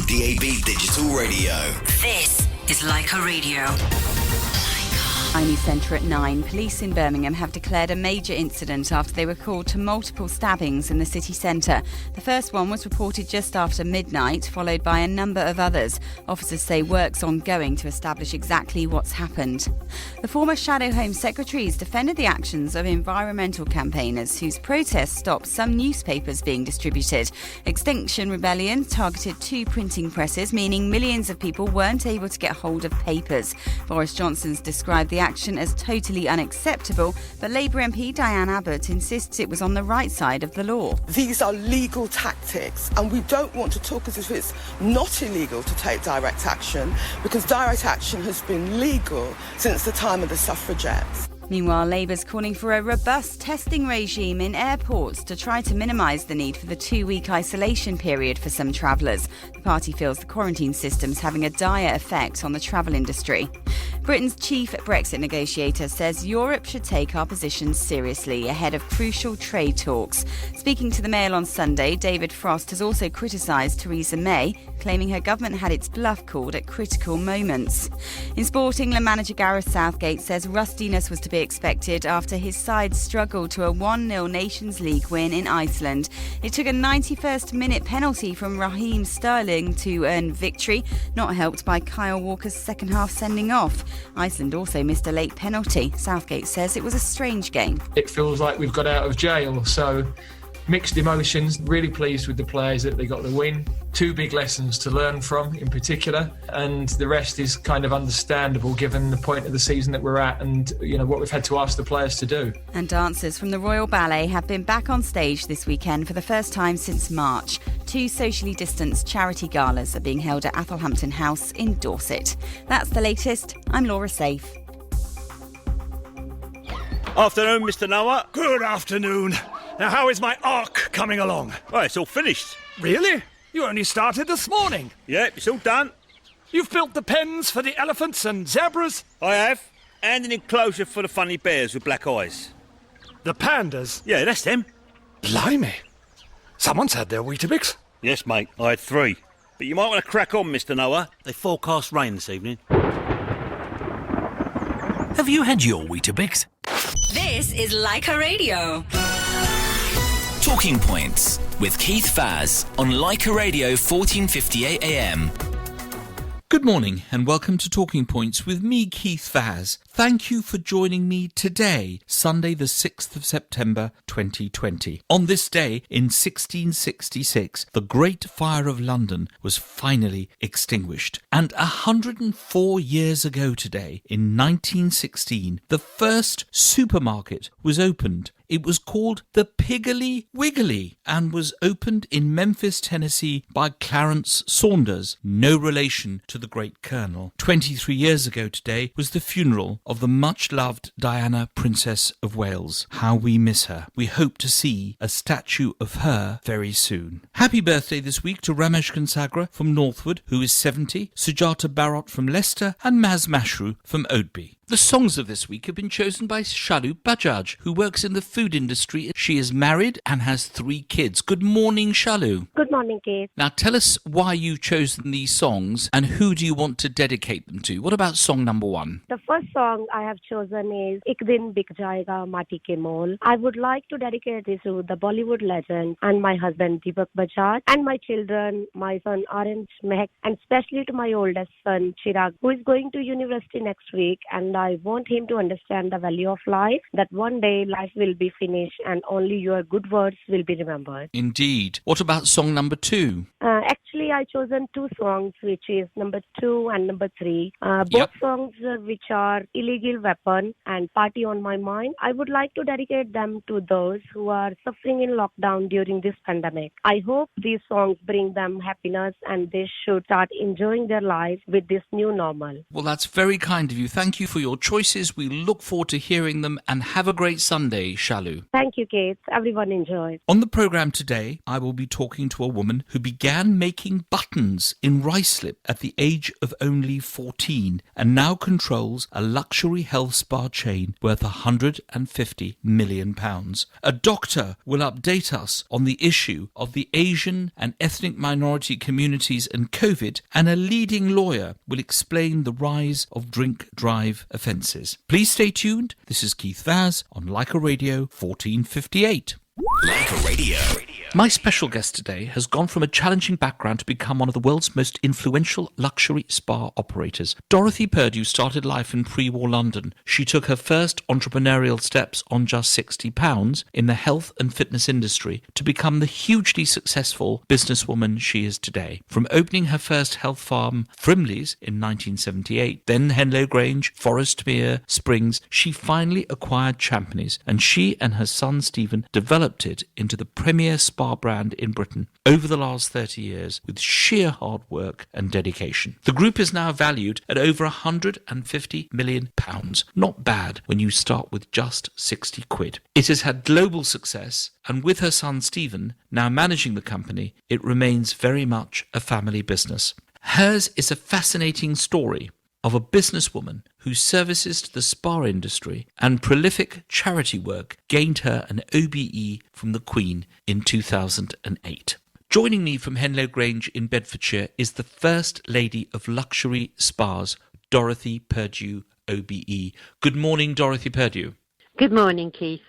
DAB Digital Radio. This is Leica Radio. News Centre at 9. Police in Birmingham have declared a major incident after they were called to multiple stabbings in the city centre. The first one was reported just after midnight, followed by a number of others. Officers say work's ongoing to establish exactly what's happened. The former Shadow Home Secretaries defended the actions of environmental campaigners whose protests stopped some newspapers being distributed. Extinction Rebellion targeted 2 printing presses, meaning millions of people weren't able to get hold of papers. Boris Johnson's described the action as totally unacceptable, but Labour MP Diane Abbott insists it was on the right side of the law. These are legal tactics, and we don't want to talk as if it's not illegal to take direct action, because direct action has been legal since the time of the suffragettes. Meanwhile, Labour's calling for a robust testing regime in airports to try to minimise the need for the 2-week isolation period for some travellers. The party feels the quarantine system's having a dire effect on the travel industry. Britain's chief Brexit negotiator says Europe should take our positions seriously ahead of crucial trade talks. Speaking to the Mail on Sunday, David Frost has also criticised Theresa May, claiming her government had its bluff called at critical moments. In sport, England manager Gareth Southgate says rustiness was to be expected after his side struggled to a 1-0 Nations League win in Iceland. It took a 91st minute penalty from Raheem Sterling to earn victory, not helped by Kyle Walker's second half sending off. Iceland also missed a late penalty. Southgate says it was a strange game. It feels like we've got out of jail, so mixed emotions, really pleased with the players that they got the win. 2 big lessons to learn from in particular, and the rest is kind of understandable given the point of the season that we're at and what we've had to ask the players to do. And dancers from the Royal Ballet have been back on stage this weekend for the first time since March. 2 socially distanced charity galas are being held at Athelhampton House in Dorset. That's the latest. I'm Laura Safe. Afternoon, Mr. Noah. Good afternoon. Now, how is my arc coming along? Well, it's all finished. Really? You only started this morning. Yeah, it's all done. You've built the pens for the elephants and zebras? I have. And an enclosure for the funny bears with black eyes. The pandas? Yeah, that's them. Blimey. Someone's had their Weetabix. Yes, mate, I had 3. But you might want to crack on, Mr. Noah. They forecast rain this evening. Have you had your Weetabix? This is Leica Radio. Talking Points with Keith Faz on Leica Radio 1458 AM. Good morning and welcome to Talking Points with me, Keith Faz. Thank you for joining me today, Sunday the 6th of September 2020. On this day in 1666, the Great Fire of London was finally extinguished. And 104 years ago today, in 1916, the first supermarket was opened. It was called the Piggly Wiggly and was opened in Memphis, Tennessee by Clarence Saunders, no relation to the great Colonel. 23 years ago today was the funeral of the much-loved Diana, Princess of Wales. How we miss her. We hope to see a statue of her very soon. Happy birthday this week to Ramesh Kansagra from Northwood, who is 70, Sujata Barot from Leicester, and Maz Mashru from Oadby. The songs of this week have been chosen by Shalu Bajaj, who works in the food industry. She is married and has 3 kids. Good morning, Shalu. Good morning, Keith. Now tell us why you've chosen these songs and who do you want to dedicate them to? What about song number 1? The first song I have chosen is Ik Din Bik Jayega Mati Ke Mol. I would like to dedicate this to the Bollywood legend and my husband Deepak Bajaj and my children, my son Orange Mehak, and especially to my oldest son Chirag, who is going to university next week, and I want him to understand the value of life, that one day life will be finished and only your good words will be remembered. Indeed. What about song number 2? Actually, I chosen 2 songs, which is number 2 and number 3. Both songs which are Illegal Weapon and Party on My Mind. I would like to dedicate them to those who are suffering in lockdown during this pandemic. I hope these songs bring them happiness and they should start enjoying their life with this new normal. Well, that's very kind of you. Thank you for your your choices. We look forward to hearing them, and have a great Sunday, Shalu. Thank you, Keith. Everyone enjoy. On the programme today, I will be talking to a woman who began making buttons in Ruislip at the age of only 14 and now controls a luxury health spa chain worth £150 million. A doctor will update us on the issue of the Asian and ethnic minority communities and COVID, and a leading lawyer will explain the rise of drink-drive offences. Please stay tuned. This is Keith Vaz on Leica Radio 1458. Leica Radio. My special guest today has gone from a challenging background to become one of the world's most influential luxury spa operators. Dorothy Purdue started life in pre-war London. She took her first entrepreneurial steps on just £60 in the health and fitness industry to become the hugely successful businesswoman she is today. From opening her first health farm, Frimley's, in 1978, then Henlow Grange, Forestmere, Springs, she finally acquired Champneys, and she and her son Stephen developed it into the premier spa brand in Britain over the last 30 years with sheer hard work and dedication. The group is now valued at over £150 million. Not bad when you start with just 60 quid. It has had global success, and with her son Stephen now managing the company, it remains very much a family business. Hers is a fascinating story of a businesswoman whose services to the spa industry and prolific charity work gained her an OBE from the Queen in 2008. Joining me from Henlow Grange in Bedfordshire is the First Lady of Luxury Spas, Dorothy Purdue, OBE. Good morning, Dorothy Purdue. Good morning, Keith.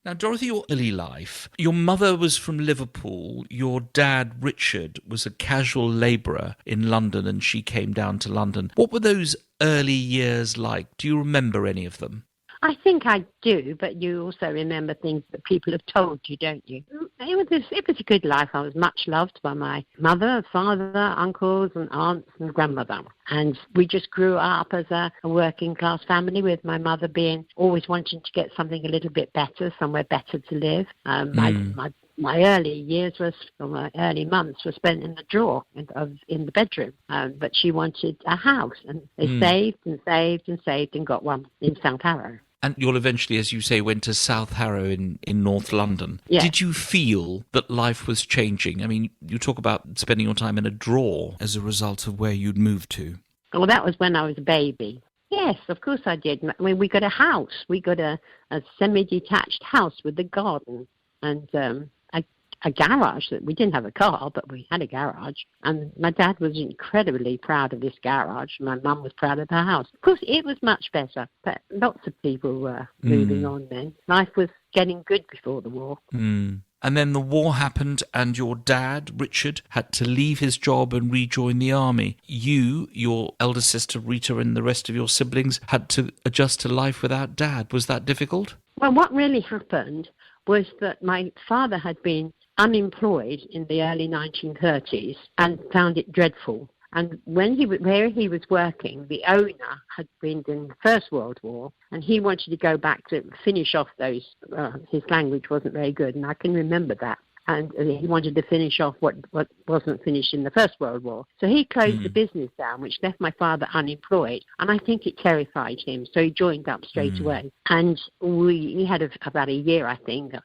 Now, Dorothy, your early life, your mother was from Liverpool, your dad, Richard, was a casual labourer in London, and she came down to London. What were those early years like? Do you remember any of them? I think I do, but you also remember things that people have told you, don't you? It was a good life. I was much loved by my mother, father, uncles and aunts and grandmother. And we just grew up as a working class family, with my mother being always wanting to get something a little bit better, somewhere better to live. My early years my early months were spent in the drawer in the bedroom. But she wanted a house, and they saved and saved and saved and got one in South Harrow. And you all eventually, as you say, went to South Harrow in North London. Yes. Did you feel that life was changing? I mean, you talk about spending your time in a drawer as a result of where you'd moved to. Well, that was when I was a baby. Yes, of course I did. I mean, we got a house. We got a semi-detached house with a garden and a garage. That we didn't have a car, but we had a garage. And my dad was incredibly proud of this garage. My mum was proud of her house. Of course, it was much better, but lots of people were moving on then. Life was getting good before the war. And then the war happened, and your dad, Richard, had to leave his job and rejoin the army. You, your elder sister Rita, and the rest of your siblings had to adjust to life without Dad. Was that difficult? Well, what really happened was that my father had been unemployed in the early 1930s and found it dreadful. And where he was working, the owner had been in the First World War, and he wanted to go back to finish off those. His language wasn't very good, and I can remember that. And he wanted to finish off what wasn't finished in the First World War. So he closed the business down, which left my father unemployed. And I think it terrified him. So he joined up straight away. And we had about a year, I think,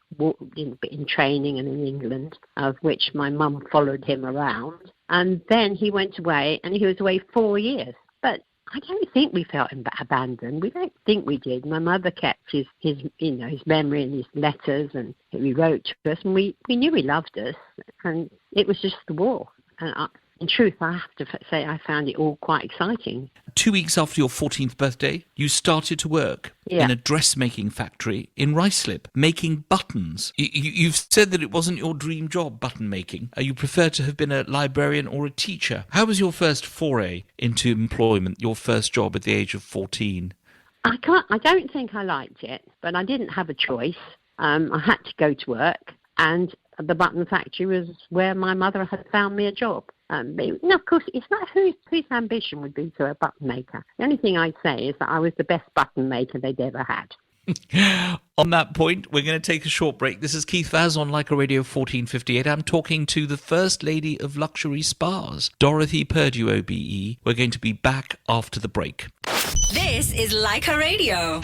in training and in England, of which my mum followed him around. And then he went away, and he was away 4 years. But I don't think we felt abandoned. We don't think we did. My mother kept his memory and his letters, and he wrote to us, and we knew he loved us, and it was just the war. And in truth, I have to say I found it all quite exciting. 2 weeks after your 14th birthday, you started to work in a dressmaking factory in Ruislip, making buttons. You've said that it wasn't your dream job, button making. You prefer to have been a librarian or a teacher. How was your first foray into employment, your first job at the age of 14? I don't think I liked it, but I didn't have a choice. I had to go to work, and the button factory was where my mother had found me a job. Of course, it's not whose ambition would be to be a button maker. The only thing I'd say is that I was the best button maker they'd ever had. On that point, we're going to take a short break. This is Keith Vaz on Leica Radio 1458. I'm talking to the First Lady of Luxury Spas, Dorothy Purdue, OBE. We're going to be back after the break. This is Leica Radio.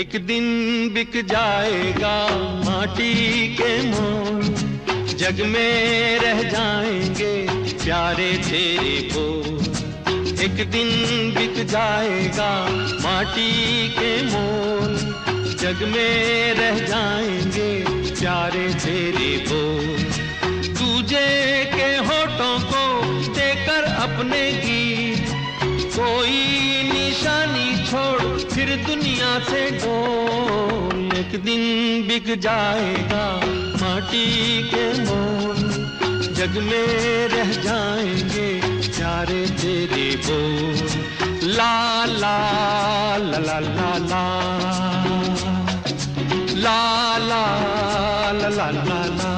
एक दिन बिक जाएगा माटी के मोल, जग में रह जाएंगे प्यारे तेरे बोल। एक दिन बिक जाएगा माटी के मोल, जग में रह जाएंगे प्यारे तेरे बोल। तुझे के होठों को देकर अपने गीत, कोई निशानी छोड़ फिर दुनिया से डोल। एक दिन बिक जाएगा माटी के मोल, जग में रह जाएंगे प्यारे तेरे बोल। ला ला ला ला ला ला ला ला ला ला ला ला।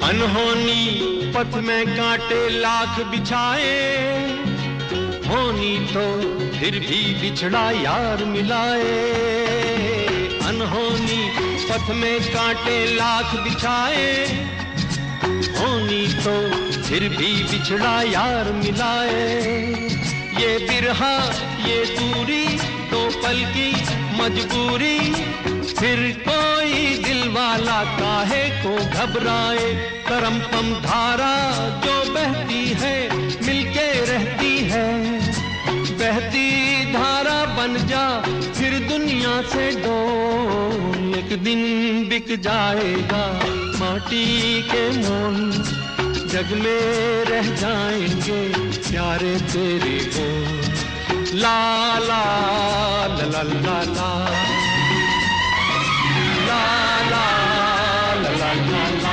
अनहोनी पथ में कांटे लाख बिछाए, होनी तो फिर भी बिछड़ा यार मिलाए। अनहोनी पथ में कांटे लाख बिछाए, होनी तो फिर भी बिछड़ा यार मिलाए। ये बिरहा ये दूरी तो पल की मजबूरी, फिर कोई दिल वाला काहे को घबराए। करम पम धारा जो बहती है मिलके रहती है, बहती धारा बन जा फिर दुनिया से डोल। एक दिन बिक जाएगा माटी के मोल, जग में रह जाएंगे प्यारे तेरे बोल। ला ला ला ला ला ला ला ला ला ला ला।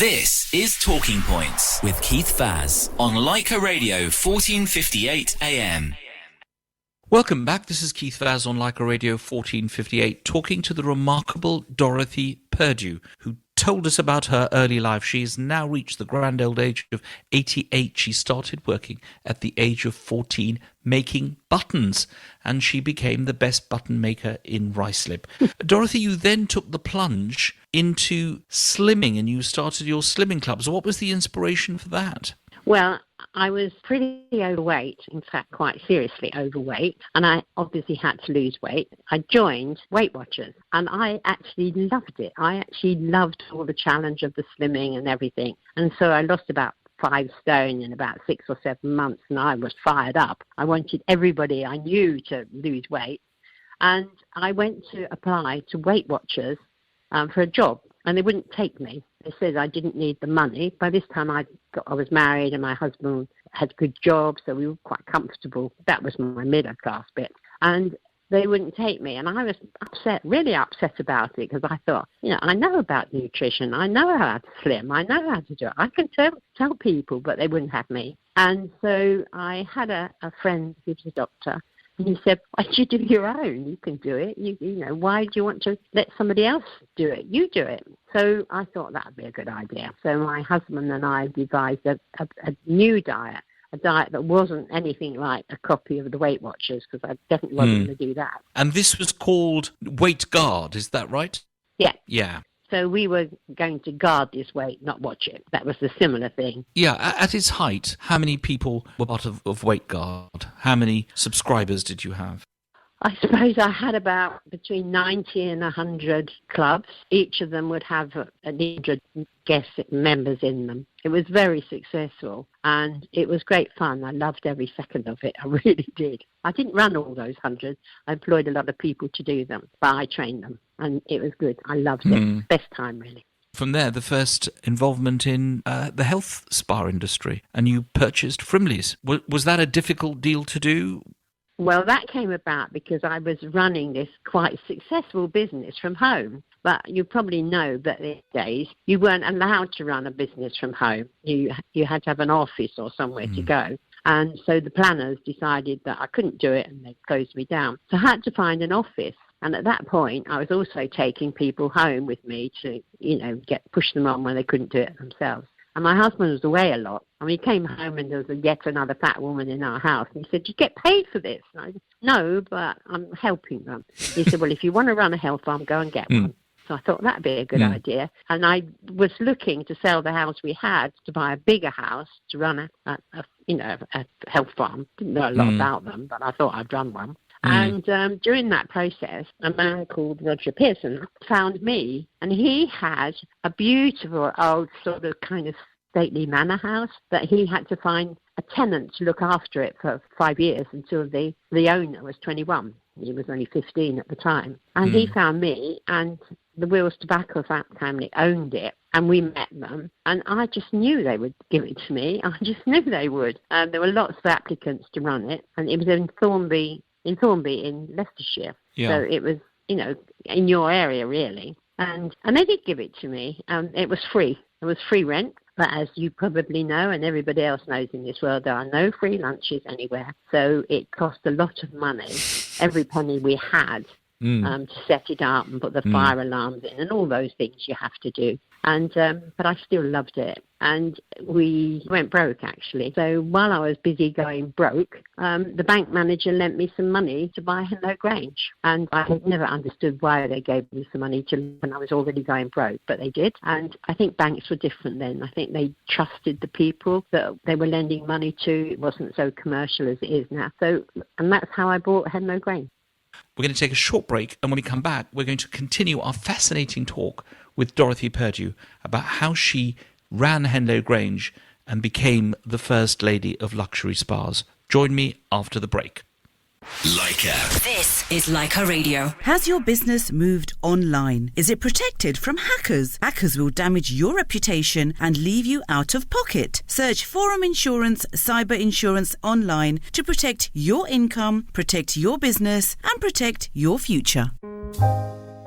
This is Talking Points with Keith Vaz on Leica Radio 1458 AM. Welcome back. This is Keith Vaz on Leica Radio 1458, talking to the remarkable Dorothy Perdue, who told us about her early life. She has now reached the grand old age of 88. She started working at the age of 14 making buttons, and she became the best button maker in Ruislip. Dorothy, you then took the plunge into slimming and you started your slimming clubs. What was the inspiration for that? Well, I was pretty overweight, in fact, quite seriously overweight, and I obviously had to lose weight. I joined Weight Watchers, and I actually loved it. I actually loved all the challenge of the slimming and everything. And so I lost about 5 stone in about 6 or 7 months, and I was fired up. I wanted everybody I knew to lose weight, and I went to apply to Weight Watchers for a job. and they wouldn't take me. They said I didn't need the money. By this time I was married and my husband had a good job, so we were quite comfortable. That was my middle class bit. And they wouldn't take me. And I was upset, really upset about it, because I thought, I know about nutrition. I know how to slim. I know how to do it. I can tell people, but they wouldn't have me. And so I had a friend who was a doctor, and he said, why don't you do your own? You can do it. Why do you want to let somebody else do it? You do it. So I thought that would be a good idea. So my husband and I devised a new diet, a diet that wasn't anything like a copy of the Weight Watchers, because I definitely wasn't going to do that. And this was called Weight Guard, is that right? Yeah. Yeah. So we were going to guard this weight, not watch it. That was the similar thing. Yeah, at its height, how many people were part of Weight Guard? How many subscribers did you have? I suppose I had about between 90 and 100 clubs. Each of them would have 100 guest members in them. It was very successful, and it was great fun. I loved every second of it. I really did. I didn't run all those 100. I employed a lot of people to do them, but I trained them, and it was good. I loved it. Best time, really. From there, the first involvement in the health spa industry, and you purchased Frimley's. Was that a difficult deal to do? Well, that came about because I was running this quite successful business from home. But you probably know that these days you weren't allowed to run a business from home. You had to have an office or somewhere to go. And so the planners decided that I couldn't do it, and they closed me down. So I had to find an office. And at that point, I was also taking people home with me to, push them on when they couldn't do it themselves. And my husband was away a lot. I mean, he came home and there was yet another fat woman in our house. And he said, do you get paid for this? And I said, no, but I'm helping them. He said, well, if you want to run a health farm, go and get one. So I thought that'd be a good idea. And I was looking to sell the house we had to buy a bigger house to run a health farm. Didn't know a lot about them, but I thought I'd run one. And during that process, a man called Roger Pearson found me, and he had a beautiful old sort of kind of stately manor house that he had to find a tenant to look after it for 5 years until the owner was 21. He was only 15 at the time. And he found me, and the Wills Tobacco family owned it, and we met them. And I just knew they would give it to me. I just knew they would. There were lots of applicants to run it, and it was in Thornby in Leicestershire. Yeah. So it was, in your area, really. And they did give it to me. It was free. It was free rent. But as you probably know, and everybody else knows in this world, there are no free lunches anywhere. So it cost a lot of money, every penny we had, to set it up and put the fire alarms in and all those things you have to do. And but I still loved it. And we went broke, actually. So while I was busy going broke, the bank manager lent me some money to buy Henlow Grange. And I had never understood why they gave me some money when I was already going broke, but they did. And I think banks were different then. I think they trusted the people that they were lending money to. It wasn't so commercial as it is now. And that's how I bought Henlow Grange. We're going to take a short break, and when we come back, we're going to continue our fascinating talk with Dorothy Perdue about how she ran Henlow Grange and became the first lady of luxury spas. Join me after the break. Leica. This is Leica Radio. Has your business moved online? Is it protected from hackers? Hackers will damage your reputation and leave you out of pocket. Search Forum Insurance Cyber Insurance online to protect your income, protect your business, and protect your future.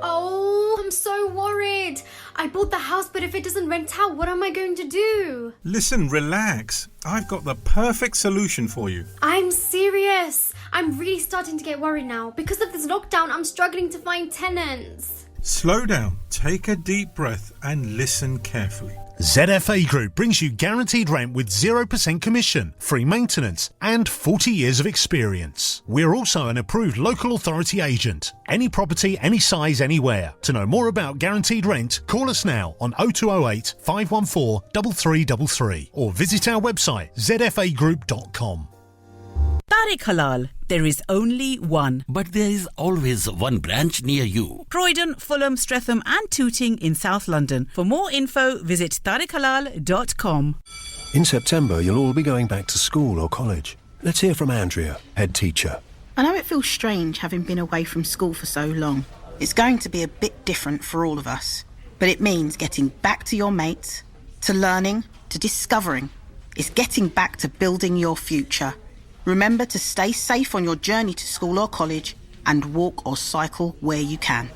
Oh, I'm so worried. I bought the house, but if it doesn't rent out, what am I going to do? Listen, relax. I've got the perfect solution for you. I'm serious. I'm really starting to get worried now. Because of this lockdown, I'm struggling to find tenants. Slow down, take a deep breath and listen carefully. ZFA Group brings you guaranteed rent with 0% commission, free maintenance and 40 years of experience. We're also an approved local authority agent. Any property, any size, anywhere. To know more about guaranteed rent, call us now on 0208 514 3333 or visit our website zfagroup.com. Tariq Halal. There is only one. But there is always one branch near you. Croydon, Fulham, Streatham and Tooting in South London. For more info, visit tariqhalal.com. In September, you'll all be going back to school or college. Let's hear from Andrea, head teacher. I know it feels strange having been away from school for so long. It's going to be a bit different for all of us. But it means getting back to your mates, to learning, to discovering. It's getting back to building your future. Remember to stay safe on your journey to school or college and walk or cycle where you can.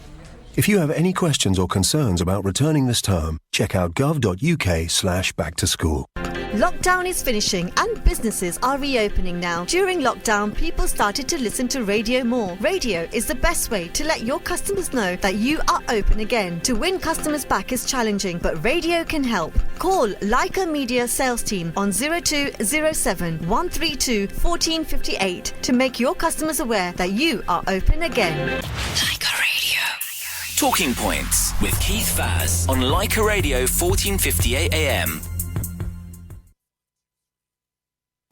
If you have any questions or concerns about returning this term, check out gov.uk/back-to-school. Lockdown is finishing and businesses are reopening now. During lockdown, people started to listen to radio more. Radio is the best way to let your customers know that you are open again. To win customers back is challenging, but radio can help. Call Leica Media sales team on 0207 132 1458 to make your customers aware that you are open again. Leica Radio. Talking Points with Keith Vaz on Leica Radio 1458 AM.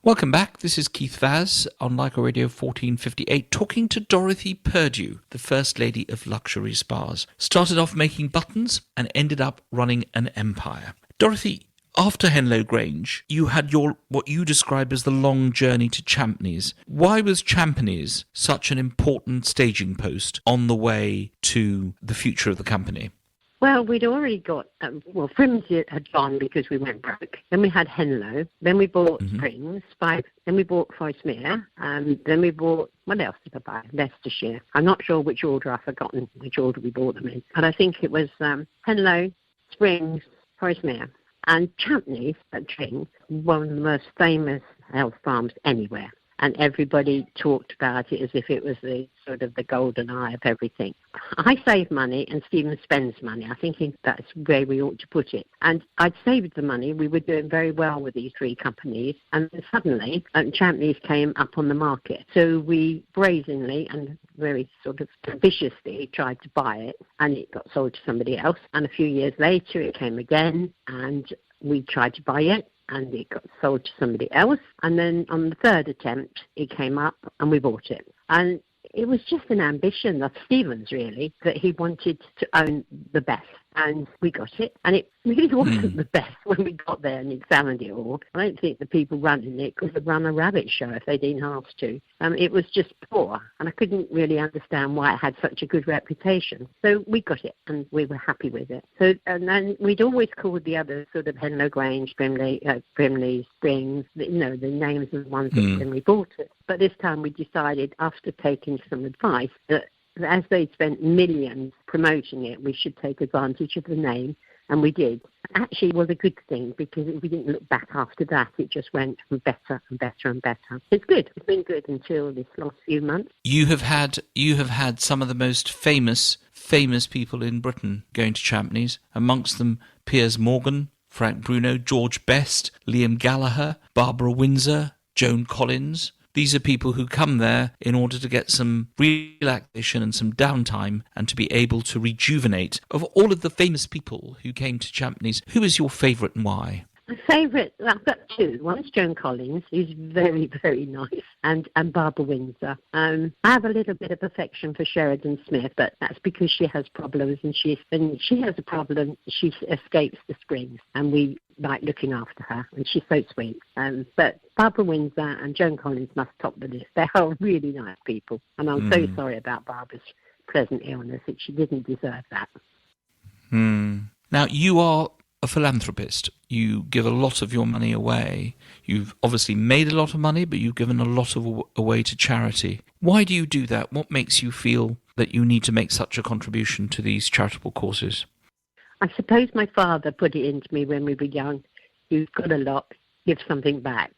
Welcome back. This is Keith Vaz on Leica Radio 1458, talking to Dorothy Perdue, the First Lady of Luxury Spas. Started off making buttons and ended up running an empire. Dorothy, after Henlow Grange, you had what you describe as the long journey to Champneys. Why was Champneys such an important staging post on the way to the future of the company? Well, we'd already got, Frimsey had gone because we went broke. Then we had Henlow. Then we bought Springs, then we bought Forestmere. Then we bought, what else did I buy? Leicestershire. I'm not sure which order, I've forgotten which order we bought them in. But I think it was Henlow, Springs, Forestmere. And Champneys at Tring, one of the most famous health farms anywhere. And everybody talked about it as if it was the sort of the golden eye of everything. I save money and Stephen spends money. I think that's where we ought to put it. And I'd saved the money. We were doing very well with these three companies. And then suddenly, Champneys came up on the market. So we brazenly and very sort of viciously tried to buy it. And it got sold to somebody else. And a few years later, it came again. And we tried to buy it. And it got sold to somebody else. And then on the third attempt, it came up and we bought it. And it was just an ambition of Stephen's, really, that he wanted to own the best. And we got it. And it really wasn't the best when we got there and examined it all. I don't think the people running it could have run a rabbit show if they didn't ask to. It was just poor. And I couldn't really understand why it had such a good reputation. So we got it and we were happy with it. So, and then we'd always called the other sort of Henlow Grange, Brimley, Springs, the names of the ones when we bought it. But this time we decided, after taking some advice, that as they'd spent millions promoting it, we should take advantage of the name, and we did. Actually, it was a good thing, because if we didn't look back after that, it just went better and better and better. It's good. It's been good until this last few months. You have had some of the most famous people in Britain going to Champneys, amongst them Piers Morgan, Frank Bruno, George Best, Liam Gallagher, Barbara Windsor, Joan Collins. These are people who come there in order to get some relaxation and some downtime and to be able to rejuvenate. Of all of the famous people who came to Champneys, who is your favourite and why? My favourite, I've got two. One's Joan Collins, who's very, very nice, and Barbara Windsor. I have a little bit of affection for Sheridan Smith, but that's because she has problems, and she has a problem. She escapes the Springs, and we like looking after her, and she's so sweet. But Barbara Windsor and Joan Collins must top the list. They are really nice people, and I'm so sorry about Barbara's present illness. She didn't deserve that. Now, you are a philanthropist. You give a lot of your money away. You've obviously made a lot of money, but you've given a lot away to charity. Why do you do that? What makes you feel that you need to make such a contribution to these charitable causes? I suppose my father put it into me when we were young. You've got a lot, give something back.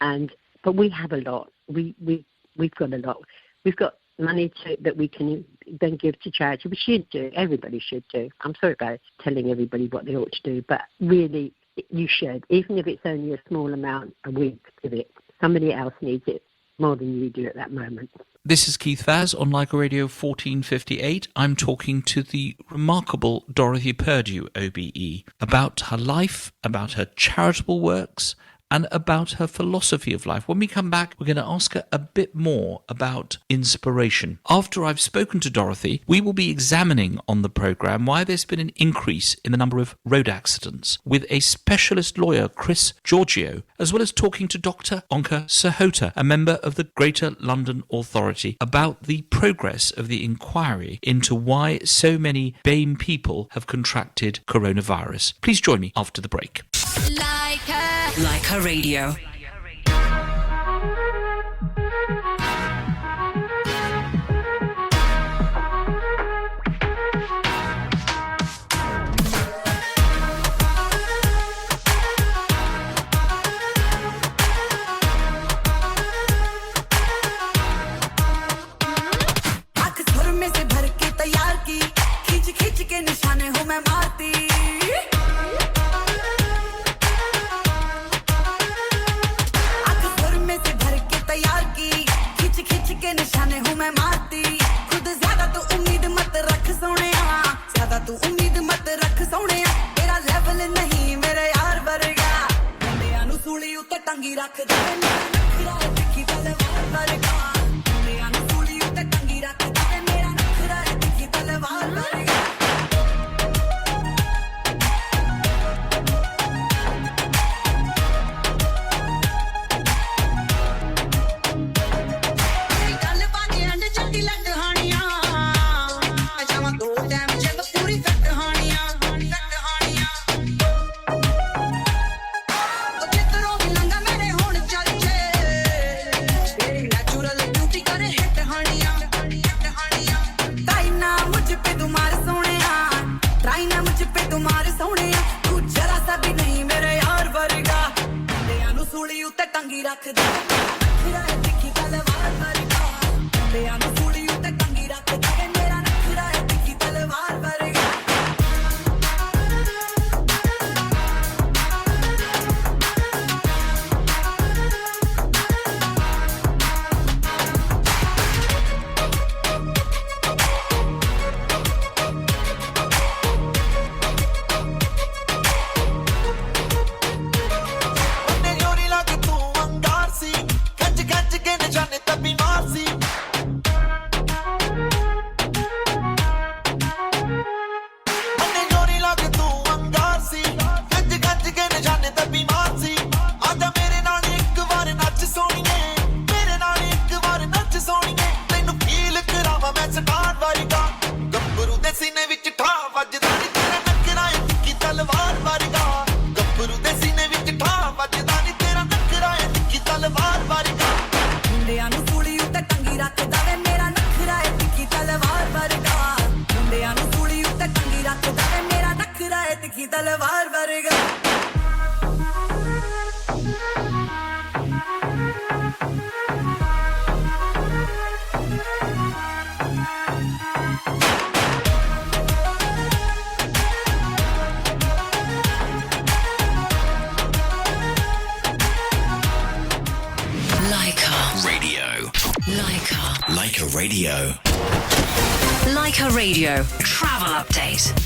But we have a lot. We've got a lot. We've got money that we can then give to charity. We should do. Everybody should do. I'm sorry about telling everybody what they ought to do, but really, you should. Even if it's only a small amount a week, give it. Somebody else needs it more than you do at that moment. This is Keith Vaz on Leica Radio 1458. I'm talking to the remarkable Dorothy Perdue, OBE, about her life, about her charitable works, and about her philosophy of life. When we come back, we're going to ask her a bit more about inspiration. After I've spoken to Dorothy, we will be examining on the programme why there's been an increase in the number of road accidents with a specialist lawyer, Chris Giorgio, as well as talking to Dr. Onka Sahota, a member of the Greater London Authority, about the progress of the inquiry into why so many BAME people have contracted coronavirus. Please join me after the break. Like a radio. Like a Radio. Like a Radio. Travel update.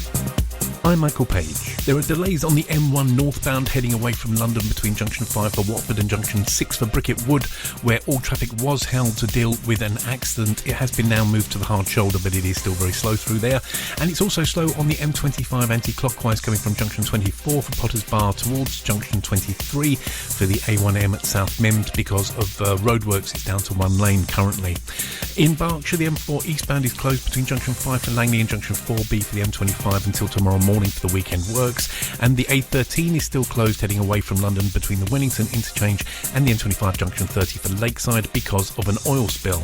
I'm Michael Page. There are delays on the M1 northbound heading away from London between Junction 5 for Watford and Junction 6 for Bricket Wood, where all traffic was held to deal with an accident. It has been now moved to the hard shoulder, but it is still very slow through there. And it's also slow on the M25 anti-clockwise coming from Junction 24 for Potter's Bar towards Junction 23 for the A1M at South Mend because of roadworks. It's down to one lane currently. In Berkshire, the M4 eastbound is closed between Junction 5 for Langley and Junction 4B for the M25 until tomorrow morning for the weekend works, and the A13 is still closed heading away from London between the Wellington interchange and the M25 Junction 30 for Lakeside because of an oil spill.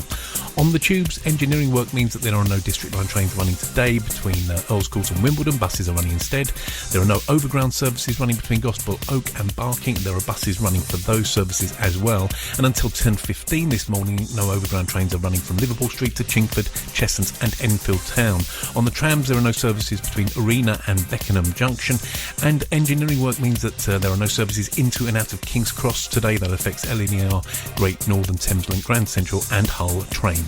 On the tubes, engineering work means that there are no District Line trains running today between Earls Court and Wimbledon. Buses are running instead. There are no overground services running between Gospel Oak and Barking. There are buses running for those services as well, and until 10:15 this morning, no overground trains are running from Liverpool Street to Chingford, Cheshunt and Enfield Town. On the trams, there are no services between Arena and Beckenham Junction, and engineering work means that there are no services into and out of King's Cross today. That affects LNER, Great Northern Thameslink, Grand Central and Hull trains.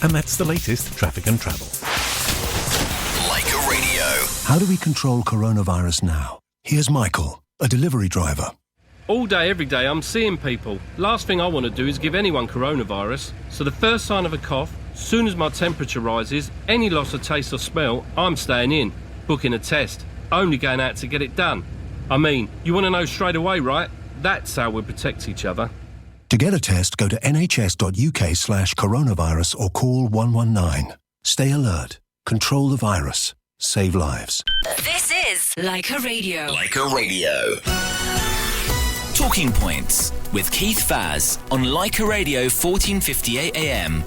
And that's the latest traffic and travel. Like a Radio. How do we control coronavirus now? Here's Michael, a delivery driver. All day, every day, I'm seeing people. Last thing I want to do is give anyone coronavirus. So the first sign of a cough, soon as my temperature rises, any loss of taste or smell, I'm staying in, booking a test, only going out to get it done. I mean, you want to know straight away, right? That's how we protect each other. To get a test, go to nhs.uk/coronavirus or call 119. Stay alert. Control the virus. Save lives. This is Leica Radio. Leica Radio. Talking Points with Keith Faz on Leica Radio 1458 AM.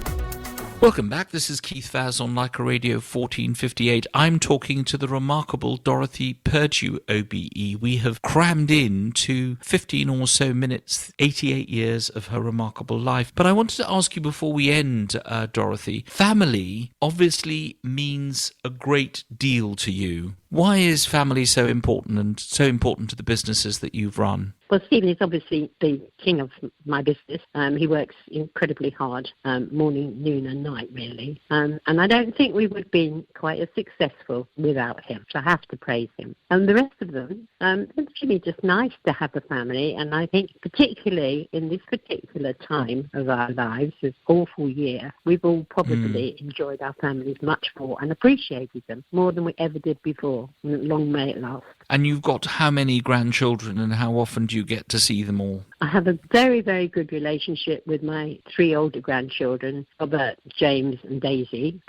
Welcome back. This is Keith Faz on Leica Radio 1458. I'm talking to the remarkable Dorothy Perdue OBE. We have crammed in to 15 or so minutes, 88 years of her remarkable life. But I wanted to ask you before we end, Dorothy, family obviously means a great deal to you. Why is family so important and so important to the businesses that you've run? Well, Stephen is obviously the king of my business. He works incredibly hard, morning, noon and night, really. And I don't think we would have been quite as successful without him. So I have to praise him. And the rest of them, it's really just nice to have a family. And I think particularly in this particular time of our lives, this awful year, we've all probably enjoyed our families much more and appreciated them more than we ever did before. Long may it last. And you've got how many grandchildren and how often do you get to see them all? I have a very, very good relationship with my 3 older grandchildren, Robert, James and Daisy.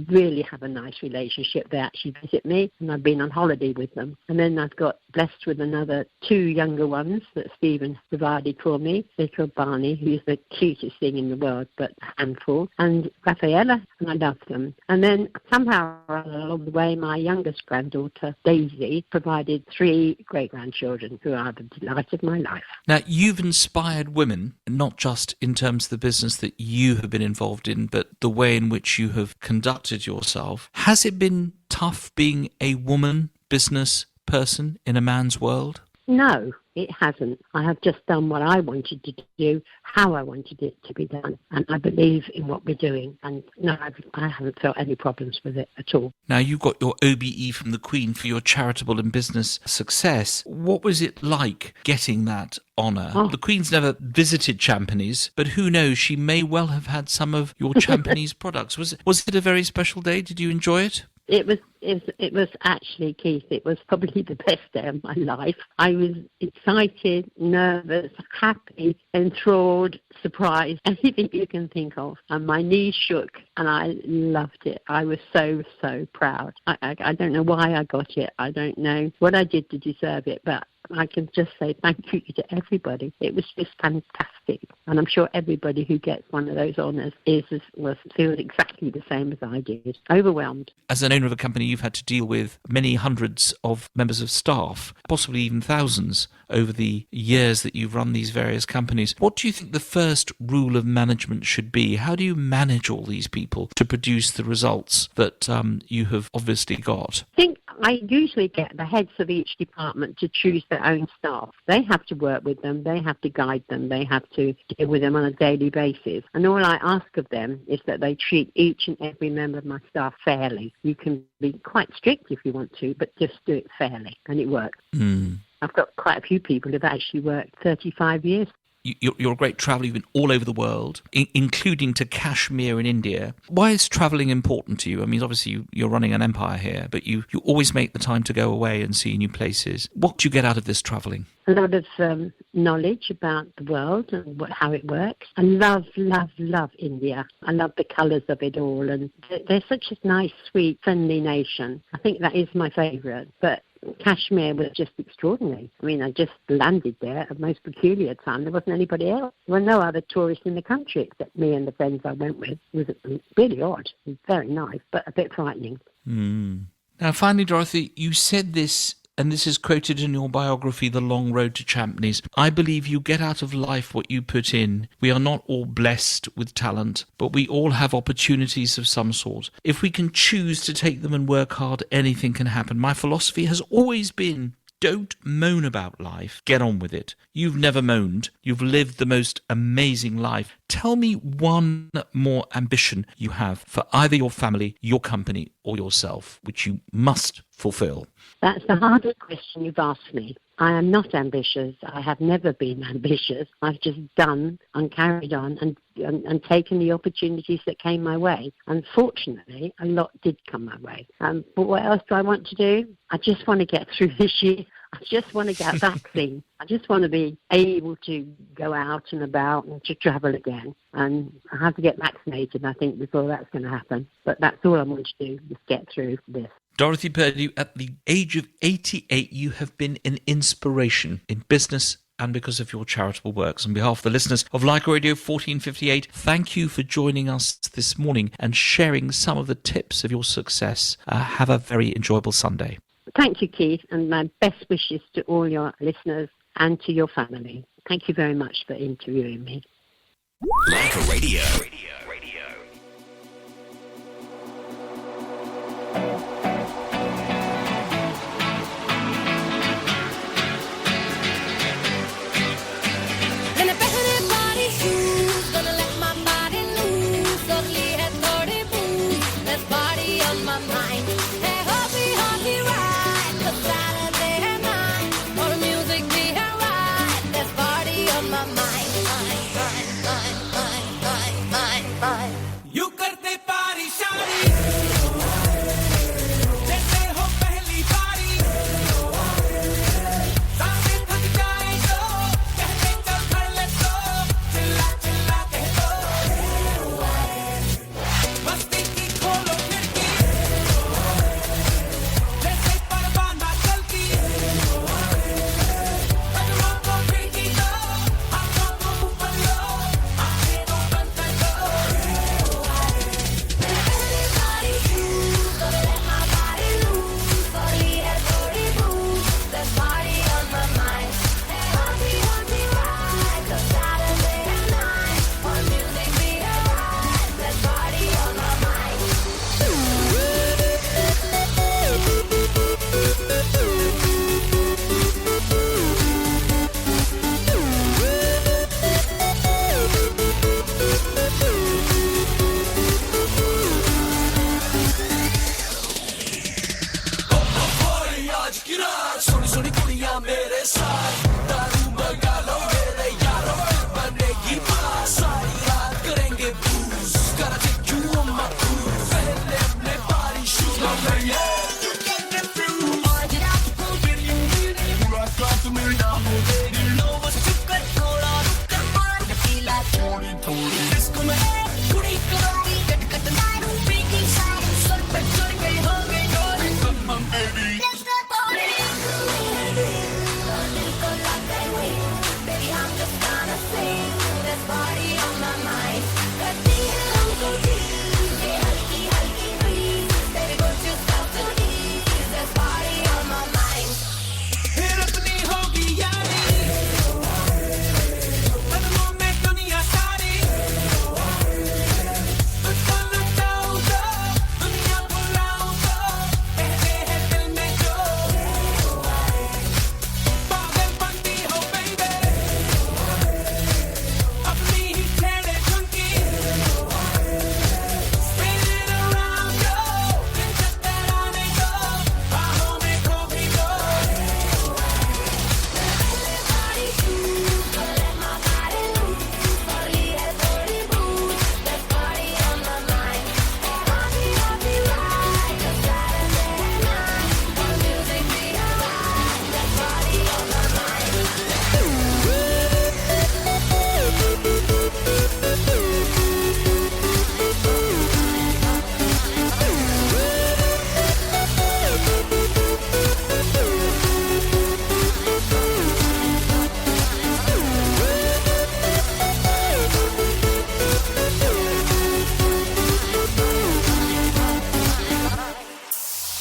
Really have a nice relationship. They actually visit me and I've been on holiday with them. And then I've got blessed with another 2 younger ones that Stephen provided for me. They're called Barney, who's the cutest thing in the world, but a handful, and Raffaella, and I love them. And then somehow along the way, my youngest granddaughter, Daisy, provided 3 great-grandchildren who are the delight of my life. Now, you've inspired women, not just in terms of the business that you have been involved in, but the way in which you have conducted yourself. Has it been tough being a woman business person in a man's world? No, it hasn't. I have just done what I wanted to do, how I wanted it to be done, and I believe in what we're doing. And no, I haven't felt any problems with it at all. Now, you got your OBE from the Queen for your charitable and business success. What was it like getting that honour? The Queen's never visited Champagnes, but who knows, she may well have had some of your Champagnes products. Was it a very special day? Did you enjoy it? It was actually, Keith, it was probably the best day of my life. I was excited, nervous, happy, enthralled, surprised, anything you can think of. And my knees shook and I loved it. I was so, so proud. I don't know why I got it. I don't know what I did to deserve it, but I can just say thank you to everybody. It was just fantastic. And I'm sure everybody who gets one of those honours feels exactly the same as I did. Overwhelmed. As an owner of a company, you've had to deal with many hundreds of members of staff, possibly even thousands, over the years that you've run these various companies. What do you think the first rule of management should be? How do you manage all these people to produce the results that you have obviously got? I think I usually get the heads of each department to choose their own staff. They have to work with them, they have to guide them, they have to deal with them on a daily basis. And all I ask of them is that they treat each and every member of my staff fairly. You can be quite strict if you want to, but just do it fairly, and it works. I've got quite a few people who've actually worked 35 years. You're a great traveller. You've been all over the world, including to Kashmir in India. Why is travelling important to you? I mean, obviously you're running an empire here, but you always make the time to go away and see new places. What do you get out of this travelling? A lot of knowledge about the world and how it works. I love, love, love India. I love the colours of it all. And they're such a nice, sweet, friendly nation. I think that is my favourite. But Kashmir was just extraordinary. I mean, I just landed there at the most peculiar time. There wasn't anybody else. There were no other tourists in the country except me and the friends I went with. It was really odd. It was very nice, but a bit frightening. Now, finally, Dorothy, you said this, and this is quoted in your biography, The Long Road to Champneys. I believe you get out of life what you put in. We are not all blessed with talent, but we all have opportunities of some sort. If we can choose to take them and work hard, anything can happen. My philosophy has always been, don't moan about life, get on with it. You've never moaned. You've lived the most amazing life. Tell me one more ambition you have for either your family, your company, or yourself, which you must fulfill. That's the hardest question you've asked me. I am not ambitious. I have never been ambitious. I've just done and carried on and taken the opportunities that came my way. Unfortunately, a lot did come my way. But what else do I want to do? I just want to get through this year. I just want to get a vaccine. I just want to be able to go out and about and to travel again. And I have to get vaccinated, I think, before that's going to happen. But that's all I want to do, is get through this. Dorothy Purdue, at the age of 88, you have been an inspiration in business and because of your charitable works. On behalf of the listeners of Leica Radio 1458, thank you for joining us this morning and sharing some of the tips of your success. Have a very enjoyable Sunday. Thank you, Keith, and my best wishes to all your listeners and to your family. Thank you very much for interviewing me. Leica Radio.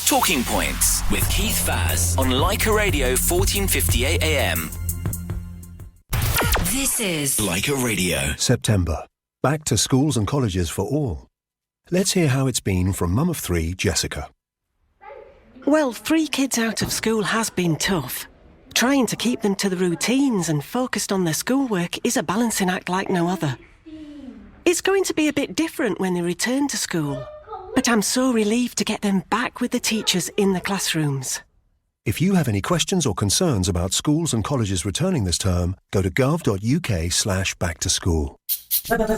Talking Points with Keith Vaz on Leica Radio 1458 AM. This is Leica Radio. September. Back to schools and colleges for all. Let's hear how it's been from Mum of 3, Jessica. Well, 3 kids out of school has been tough. Trying to keep them to the routines and focused on their schoolwork is a balancing act like no other. It's going to be a bit different when they return to school, but I'm so relieved to get them back with the teachers in the classrooms. If you have any questions or concerns about schools and colleges returning this term, go to gov.uk/back-to-school.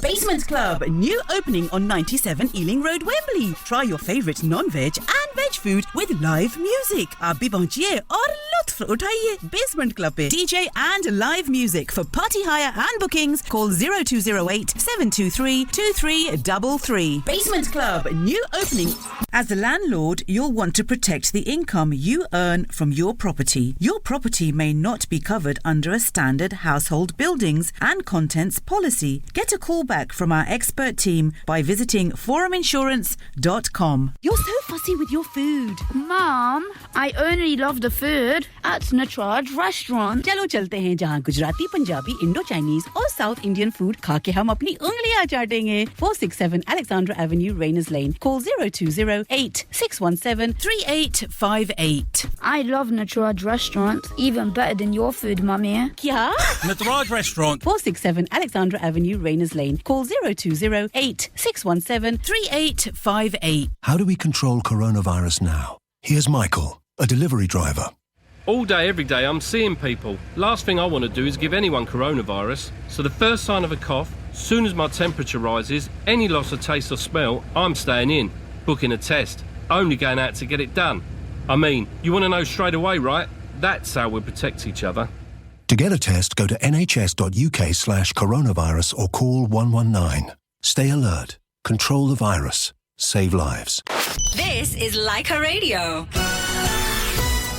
Basement Club, new opening on 97 Ealing Road, Wembley. Try your favourite non-veg and veg food with live music. आप भी पहुंचिए और लुत्फ उठाइए. Basement Club पे DJ and live music. For party hire and bookings, call 0208 723 2333. Basement Club, new opening. As the landlord, you'll want to protect the income you earn from your property. Your property may not be covered under a standard household buildings and contents policy. Get a call back from our expert team by visiting foruminsurance.com. You're so fussy with your food. Mom, I only love the food at Natraj restaurant. चलो चलते हैं जहाँ Gujarati, Punjabi, Indo Chinese और south Indian food खा के हम अपनी उंगलियां चाटेंगे. 467 Alexandra Avenue, Rayners Lane. Call 0208 617 3858. I love Natraj restaurant. Even better than your food, Mummy. क्या? Natraj restaurant. 467 Alexandra Avenue, Rayners Lane. Call 0208 617 3858. How do we control coronavirus now? Here's Michael, a delivery driver. All day, every day, I'm seeing people. Last thing I want to do is give anyone coronavirus. So the first sign of a cough, soon as my temperature rises, any loss of taste or smell, I'm staying in, booking a test, only going out to get it done. I mean, you want to know straight away, right? That's how we protect each other. To get a test, go to nhs.uk/coronavirus or call 119. Stay alert. Control the virus. Save lives. This is Leica Radio.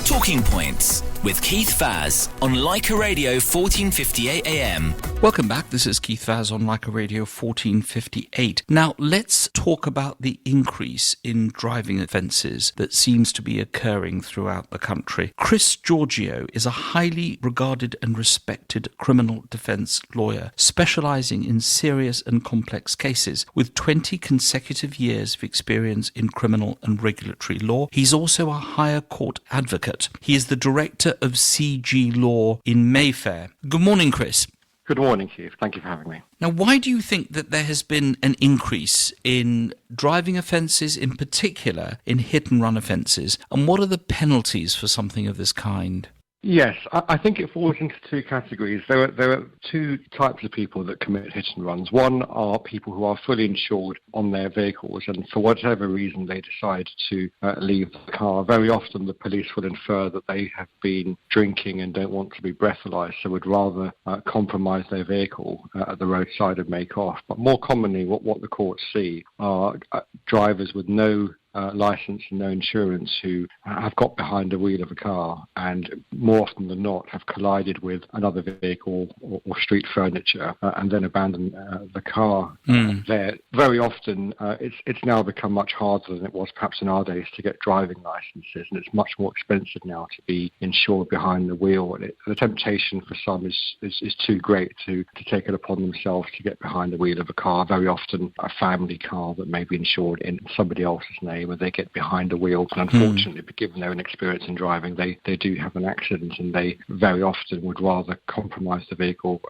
Talking Points with Keith Faz on Leica Radio 1458 AM. Welcome back. This is Keith Faz on Leica Radio 1458. Now, let's talk about the increase in driving offences that seems to be occurring throughout the country. Chris Giorgio is a highly regarded and respected criminal defence lawyer, specialising in serious and complex cases. With 20 consecutive years of experience in criminal and regulatory law, he's also a higher court advocate. He is the director of CG Law in Mayfair. Good morning, Chris. Good morning, Keith. Thank you for having me. Now, why do you think that there has been an increase in driving offences, in particular in hit-and-run offences, and what are the penalties for something of this kind? Yes, I think it falls into two categories. There are two types of people that commit hit and runs. One are people who are fully insured on their vehicles, and for whatever reason they decide to leave the car. Very often the police will infer that they have been drinking and don't want to be breathalyzed, so would rather compromise their vehicle at the roadside and make off. But more commonly, what the courts see are drivers with no license and no insurance who have got behind the wheel of a car and more often than not have collided with another vehicle or street furniture and then abandoned the car there. Very often it's now become much harder than it was perhaps in our days to get driving licenses, and it's much more expensive now to be insured behind the wheel. And the temptation for some is too great to take it upon themselves to get behind the wheel of a car, very often a family car that may be insured in somebody else's name, where they get behind the wheel and unfortunately, given their inexperience in driving, they do have an accident, and they very often would rather compromise the vehicle,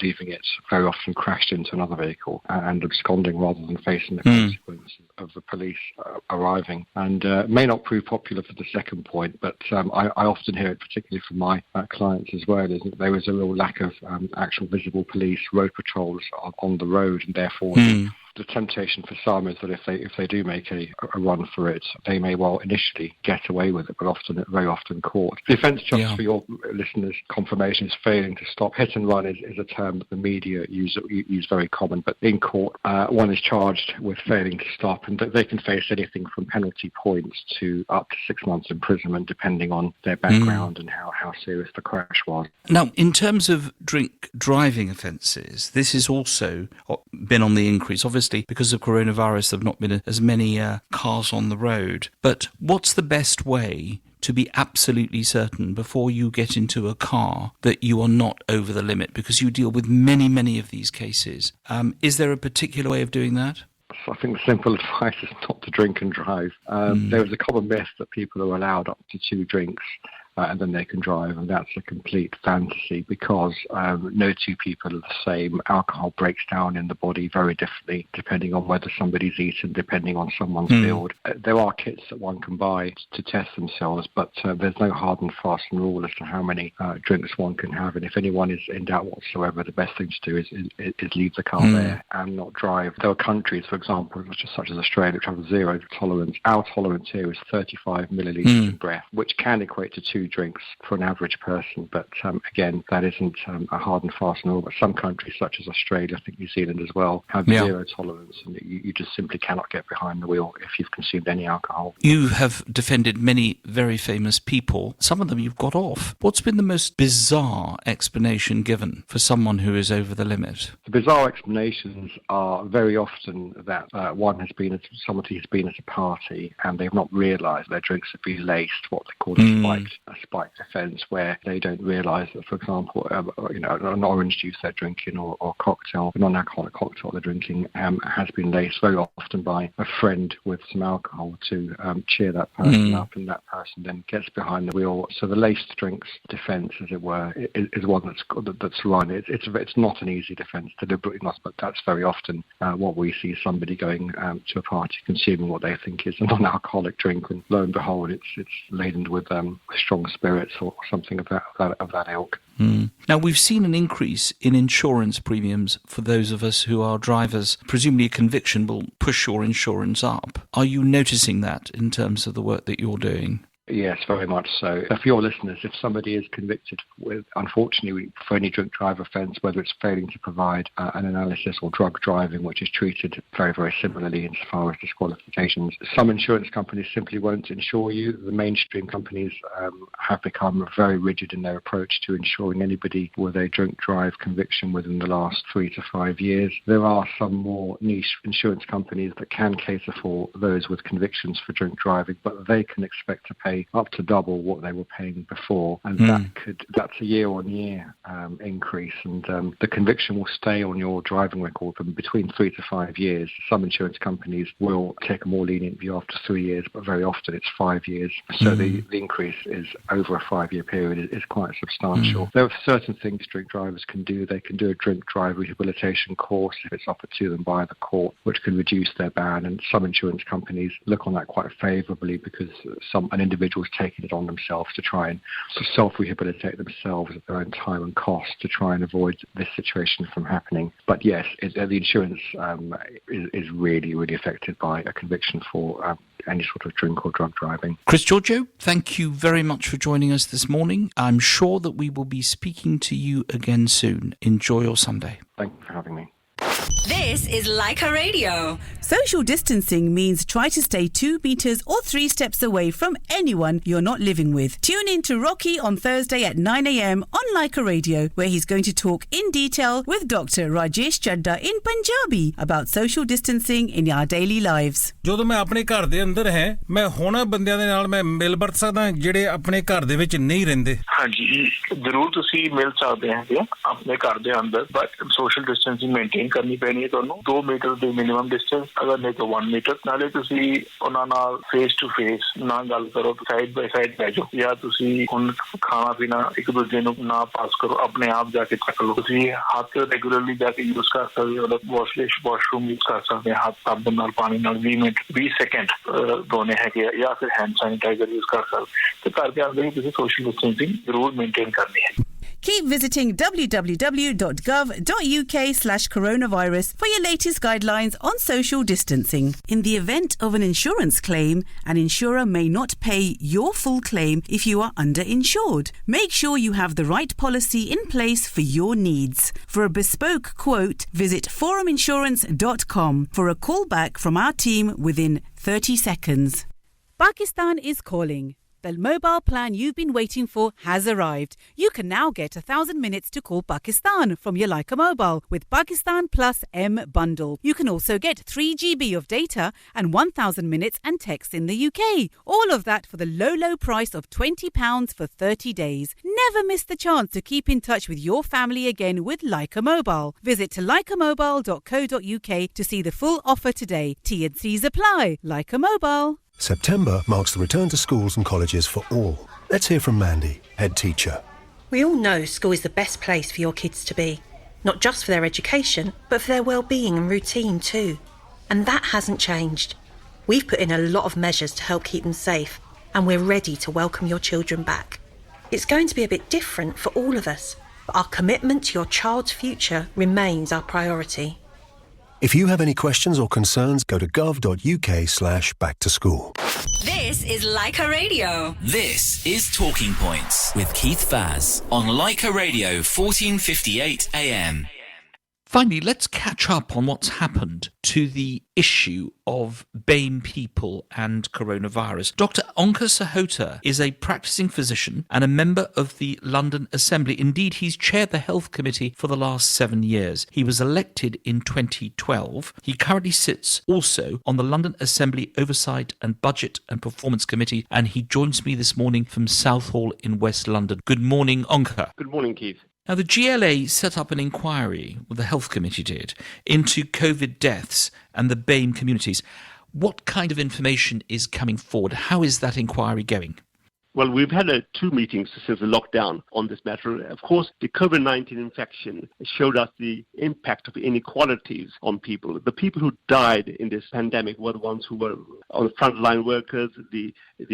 leaving it very often crashed into another vehicle and absconding rather than facing the consequences of the police arriving. And may not prove popular for the second point, but I often hear it, particularly from my clients as well, is that there is a real lack of actual visible police road patrols on the road, and therefore the temptation for some is that if they do make a run for it, they may well initially get away with it, but very often caught. The offence, just for your listeners' confirmation, is failing to stop. Hit and run is a term that the media use very common, but in court, one is charged with failing to stop, and they can face anything from penalty points to up to 6 months imprisonment, depending on their background and how serious the crash was. Now, in terms of drink driving offences, this has also been on the increase. Obviously, because of coronavirus, there have not been as many cars on the road. But what's the best way to be absolutely certain before you get into a car that you are not over the limit? Because you deal with many, many of these cases. Is there a particular way of doing that? So I think the simple advice is not to drink and drive. There is a common myth that people are allowed up to 2 drinks and then they can drive, and that's a complete fantasy because no two people are the same. Alcohol breaks down in the body very differently depending on whether somebody's eaten, depending on someone's build. There are kits that one can buy to test themselves, but there's no hard and fast rule as to how many drinks one can have, and if anyone is in doubt whatsoever, the best thing to do is leave the car there and not drive. There are countries, for example, such as Australia, which have zero tolerance. Our tolerance here is 35 millilitres of breath, which can equate to 2 drinks for an average person, but again, that isn't a hard and fast rule. But some countries, such as Australia, I think New Zealand as well, have zero tolerance, and you just simply cannot get behind the wheel if you've consumed any alcohol. You have defended many very famous people. Some of them you've got off. What's been the most bizarre explanation given for someone who is over the limit? The bizarre explanations are very often that somebody has been at a party and they've not realised their drinks have been laced, what they call a spiked offence, where they don't realise that, for example, an orange juice they're drinking or cocktail, a non-alcoholic cocktail they're drinking has been laced very often by a friend with some alcohol to cheer that person up, and that person then gets behind the wheel. So the laced drinks defence, as it were, is one that's run. It's not an easy defence, deliberately not, but that's very often what we see: somebody going to a party, consuming what they think is a non-alcoholic drink, and lo and behold, it's laden with strong spirits or something of that ilk. Now, we've seen an increase in insurance premiums for those of us who are drivers. Presumably a conviction will push your insurance up. Are you noticing that in terms of the work that you're doing? Yes, very much so. For your listeners, if somebody is convicted with, unfortunately, for any drink drive offence, whether it's failing to provide an analysis or drug driving, which is treated very, very similarly insofar as disqualifications, some insurance companies simply won't insure you. The mainstream companies have become very rigid in their approach to insuring anybody with a drink drive conviction within the last 3 to 5 years. There are some more niche insurance companies that can cater for those with convictions for drink driving, but they can expect to pay up to double what they were paying before, and that's a year-on-year increase, and the conviction will stay on your driving record for between 3 to 5 years. Some insurance companies will take a more lenient view after 3 years, but very often it's 5 years. So the increase is over a 5-year period is quite substantial. There are certain things drink drivers can do. They can do a drink drive rehabilitation course if it's offered to them by the court, which can reduce their ban, and some insurance companies look on that quite favourably because an individual is taking it on themselves to try and self-rehabilitate themselves at their own time and cost to try and avoid this situation from happening. But yes, the insurance is really, really affected by a conviction for any sort of drink or drug driving. Chris Giorgio, thank you very much for joining us this morning. I'm sure that we will be speaking to you again soon. Enjoy your Sunday. Thank you for having me. This is Leica Radio. Social distancing means try to stay 2 meters or 3 steps away from anyone you're not living with. Tune in to Rocky on Thursday at 9 a.m. on Leica Radio, where he's going to talk in detail with Dr. Rajesh Chadda in Punjabi about social distancing in our daily lives. ਜਦੋਂ ਮੈਂ ਆਪਣੇ ਘਰ ਦੇ ਅੰਦਰ ਹੈ ਮੈਂ ਹੋਣਾ ਬੰਦਿਆਂ ਦੇ ਨਾਲ ਮੈਂ ਮਿਲ ਵਰਤ ਸਕਦਾ ਜਿਹੜੇ ਆਪਣੇ ਘਰ ਦੇ ਵਿੱਚ ਨਹੀਂ ਰਹਿੰਦੇ ਹਾਂਜੀ ਜ਼ਰੂਰ ਤੁਸੀਂ ਮਿਲ ਸਕਦੇ ਹੈਗੇ ਆਪਣੇ ਘਰ ਦੇ ਅੰਦਰ ਬਟ ਸੋਸ਼ਲ ਡਿਸਟੈਂਸਿੰਗ ਮੇਨਟੇਨ ਕਰਨੀ ਪੈਣੀ ਹੈ ਤੁਹਾਨੂੰ 2 ਮੀਟਰ ਦੀ ਮਿਨੀਮਮ ਡਿਸਟੈਂਸ ਅਗਰ ਨਹੀਂ ਤਾਂ 1 ਮੀਟਰ ਨਾਲੇ ਤੁਸੀਂ ਉਹਨਾਂ ਨਾਲ ਫੇਸ ਟੂ ਫੇਸ ਨਾ ਗੱਲ ਕਰੋ ਸਾਈਡ ਬਾਈ ਸਾਈਡ ਬਹਿ ਜਾਓ ਜਾਂ ਤੁਸੀਂ ਹੁਣ ਖਾਣਾ ਪੀਣਾ ਇੱਕ ਦੂਜੇ ਨੂੰ ਨਾ ਪਾਸ ਕਰੋ ਆਪਣੇ ਆਪ ਜਾ ਕੇ ਚੱਕ ਲਓ ਤੁਸੀਂ ਹੱਥ ਰੈਗੂਲਰਲੀ ਜਾ ਕੇ ਯੂਜ਼ ਕਰ ਸਕਦੇ ਹੋ ਵਾਸ਼ਰੂਮ ਯੂਜ਼ ਕਰ ਸਕਦੇ ਹੋ ਹੱਥ ਸਾਬਣ ਨਾਲ ਪਾਣੀ ਨਾਲ 20 ਸੈਕਿੰਡ ਦੋਨੇ ਹੈਗੇ ਜਾਂ ਫਿਰ ਹੈਂਡ ਸੈਨੀਟਾਈਜ਼ਰ ਯੂਜ਼ ਕਰ ਸਕਦੇ ਤੇ ਘਰ ਦੇ ਅੰਦਰ ਹੀ ਤੁਸੀਂ ਸੋਸ਼ਲ ਡਿਸਟੈਂਸਿੰਗ ਜ਼ਰੂਰ ਮੇਨਟੇਨ ਕਰਨੀ ਹੈ Keep visiting www.gov.uk/coronavirus for your latest guidelines on social distancing. In the event of an insurance claim, an insurer may not pay your full claim if you are underinsured. Make sure you have the right policy in place for your needs. For a bespoke quote, visit foruminsurance.com for a call back from our team within 30 seconds. Pakistan is calling. The mobile plan you've been waiting for has arrived. You can now get 1,000 minutes to call Pakistan from your Leica mobile with Pakistan Plus M bundle. You can also get 3 GB of data and 1,000 minutes and text in the UK. All of that for the low price of £20 for 30 days. Never miss the chance to keep in touch with your family again with Leica Mobile. Visit leicamobile.co.uk to see the full offer today. T&Cs apply. Leica Mobile. September marks the return to schools and colleges for all. Let's hear from Mandy, head teacher. We all know school is the best place for your kids to be, not just for their education, but for their well-being and routine too. And that hasn't changed. We've put in a lot of measures to help keep them safe, and we're ready to welcome your children back. It's going to be a bit different for all of us, but our commitment to your child's future remains our priority. If you have any questions or concerns, go to gov.uk/backtoschool. This is Leica Radio. This is Talking Points with Keith Vaz on Leica Radio 1458 AM. Finally, let's catch up on what's happened to the issue of BAME people and coronavirus. Dr. Onkar Sahota is a practicing physician and a member of the London Assembly. Indeed, he's chaired the Health Committee for the last 7 years. He was elected in 2012. He currently sits also on the London Assembly Oversight and Budget and Performance Committee, and he joins me this morning from Southall in West London. Good morning, Onkar. Good morning, Keith. Now, the GLA set up an inquiry, well, the Health Committee did, into COVID deaths and the BAME communities. What kind of information is coming forward? How is that inquiry going? Well, we've had 2 meetings since the lockdown on this matter. Of course, the COVID-19 infection showed us the impact of inequalities on people. The people who died in this pandemic were the ones who were on the frontline workers, the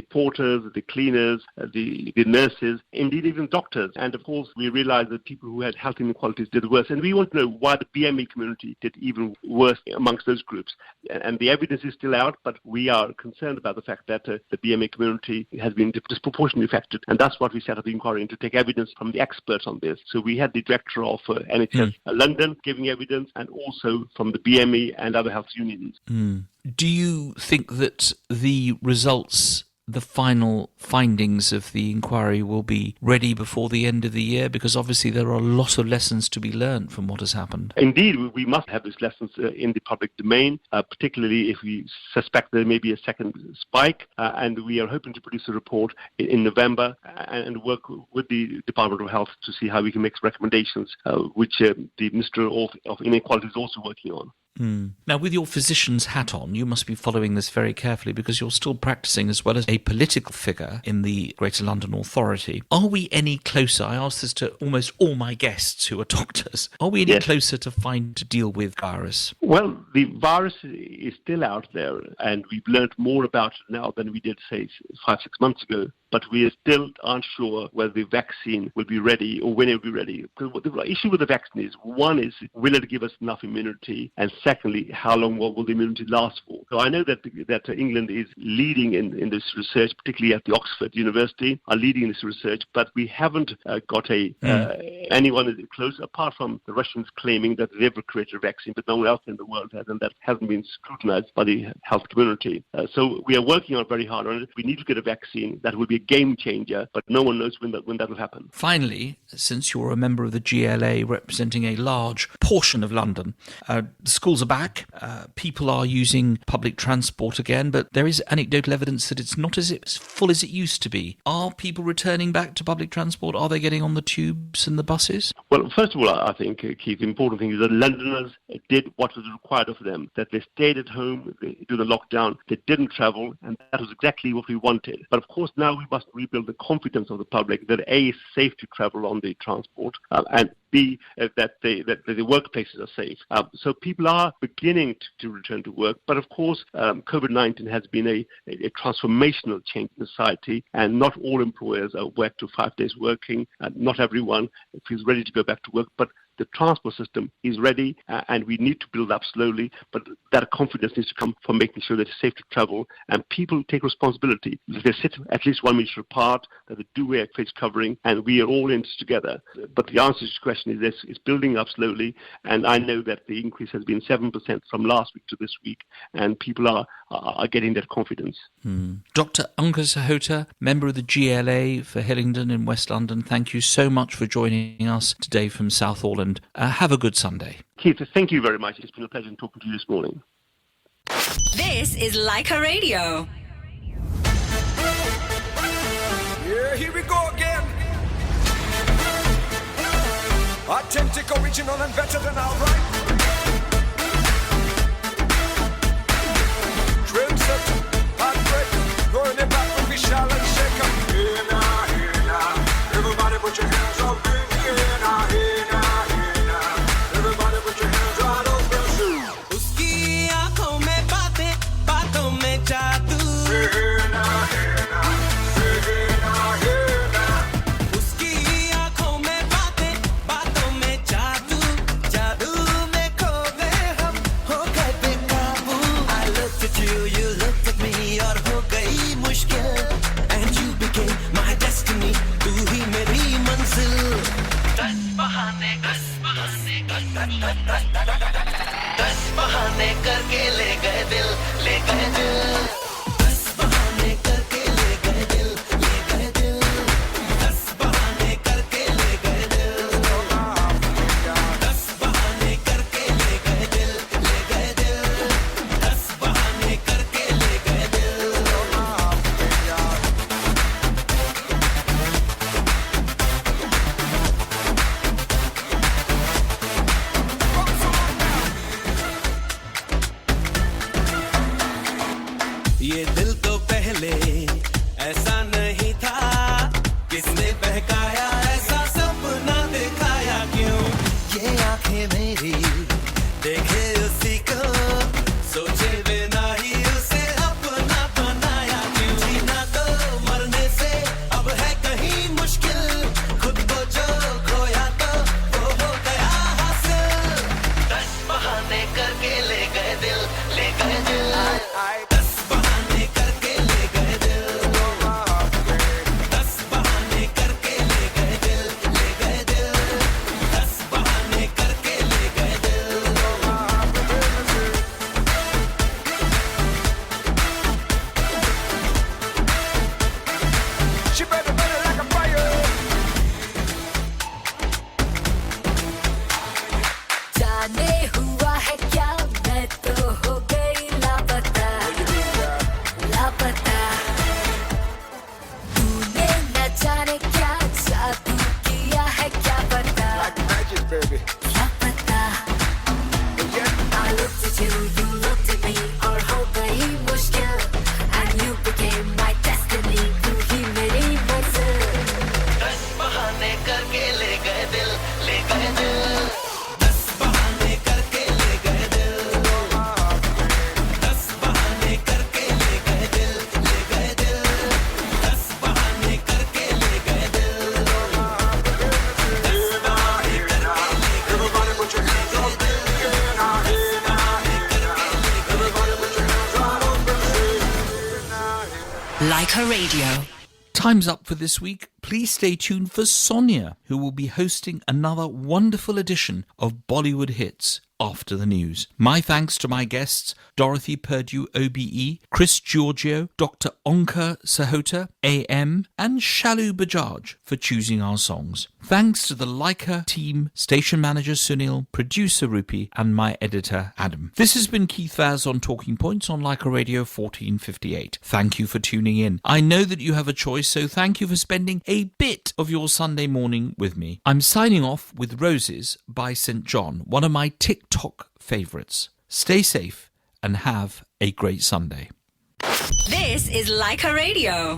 porters, the cleaners, the nurses, indeed even doctors. And of course, we realized that people who had health inequalities did worse. And we want to know why the BME community did even worse amongst those groups. And the evidence is still out, but we are concerned about the fact that the BME community has been disproportionately affected. And that's what we set up the inquiry to take evidence from the experts on this. So we had the director of NHS London giving evidence, and also from the BME and other health unions. Do you think that the results, the final findings of the inquiry will be ready before the end of the year? Because obviously there are a lot of lessons to be learned from what has happened. Indeed, we must have these lessons in the public domain, particularly if we suspect there may be a second spike. And we are hoping to produce a report in November and work with the Department of Health to see how we can make recommendations, which the Minister of Inequality is also working on. Now, with your physician's hat on, you must be following this very carefully because you're still practicing as well as a political figure in the Greater London Authority. Are we any closer? I ask this to almost all my guests who are doctors. Are we any closer to deal with virus? Well, the virus is still out there, and we've learned more about it now than we did, say, 5-6 months ago. But we still aren't sure whether the vaccine will be ready or when it will be ready. Because the issue with the vaccine is, one is, will it give us enough immunity? And secondly, how long will the immunity last for? So I know that England is leading in this research, particularly at the Oxford University, are leading this research, but we haven't got anyone close, apart from the Russians claiming that they've created a vaccine, but no one else in the world has, and that hasn't been scrutinized by the health community. So we are working on very hard on it. We need to get a vaccine that will be a game changer, but no one knows when that will happen. Finally, since you're a member of the GLA representing a large portion of London, schools are back, people are using public transport again, but there is anecdotal evidence that it's not as full as it used to be. Are people returning back to public transport? Are they getting on the tubes and the buses? Well, first of all, I think, Keith, the important thing is that Londoners did what was required of them, that they stayed at home during the lockdown, they didn't travel, and that was exactly what we wanted. But of course, now we must rebuild the confidence of the public that A, it's safe to travel on the transport, and B, that the workplaces are safe. So people are beginning to return to work, but of course, COVID-19 has been a transformational change in society, and not all employers are back to 5 days working, and not everyone feels ready to go back to work, but the transport system is ready, and we need to build up slowly, but that confidence needs to come from making sure that it's safe to travel, and people take responsibility. They sit at least 1 meter apart, that they do wear face covering, and we are all in this together. But the answer to this question is this: it's building up slowly, and I know that the increase has been 7% from last week to this week, and people are getting that confidence. Dr. Onkar Sahota, member of the GLA for Hillingdon in West London, thank you so much for joining us today from Southall, and have a good Sunday. Keith, thank you very much. It's been a pleasure talking to you this morning. This is Leica Radio. Yeah, here we go again. Authentic, original, and better than outright. Trendset, heartbreak, going it back, we shall and shake up. बहाने करके ले गए दिल ले गए दिल 10 बहाने करके ले गए दिल ले गए दिल 10 बहाने करके ले गए दिल 10 बहाने करके ले गए दिल ले गए दिल 10 बहाने करके ले गए दिल ये दिल तो पहले ऐसा नहीं था किसने बहकाया ऐसा सपना दिखाया क्यों ये आंखें मेरी देखे उसी को सोचे बिना ही उसे अपना बनाया क्यों जीना तो मरने से अब है कहीं मुश्किल खुद को जो खोया तो वो हो गया हासिल 10 बहाने करके ले गए दिल ले गए दिल 10 बहाने करके ले गए दिल 10 बहाने करके ले गए दिल ले गए दिल 10 बहाने करके ले गए दिल She better like a fire जाने हुआ है क्या मैं तो हो गई लापता लापता तूने न जाने क्या जादू किया है क्या पता क्या पता I looked at you, you looked at me और हो गई मुश्किल and you became my destiny तू ही मेरी मंजिल 10 बहाने करके ले गए दिल ले गए दिल 10 बहाने करके ले गए दिल 10 बहाने करके ले गए दिल ले गए दिल 10 बहाने करके ले गए दिल 10 बहाने करके ले गए everybody put your hands up in the air now here now everybody put your hands right up in the air Like a Radio. Time's up for this week. Please stay tuned for Sonia, who will be hosting another wonderful edition of Bollywood Hits after the news. My thanks to my guests, Dorothy Perdue OBE, Chris Giorgio, Dr. Onkar Sahota, AM, and Shalu Bajaj for choosing our songs. Thanks to the Leica team, station manager Sunil, producer Rupi, and my editor Adam. This has been Keith Vaz on Talking Points on Leica Radio 1458. Thank you for tuning in. I know that you have a choice, so thank you for spending a bit of your Sunday morning with me. I'm signing off with Roses by St. John, one of my TikTok favourites. Stay safe and have a great Sunday. This is Leica Radio.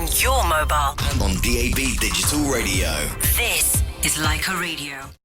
on your mobile. And on DAB Digital Radio. This is Leica Radio.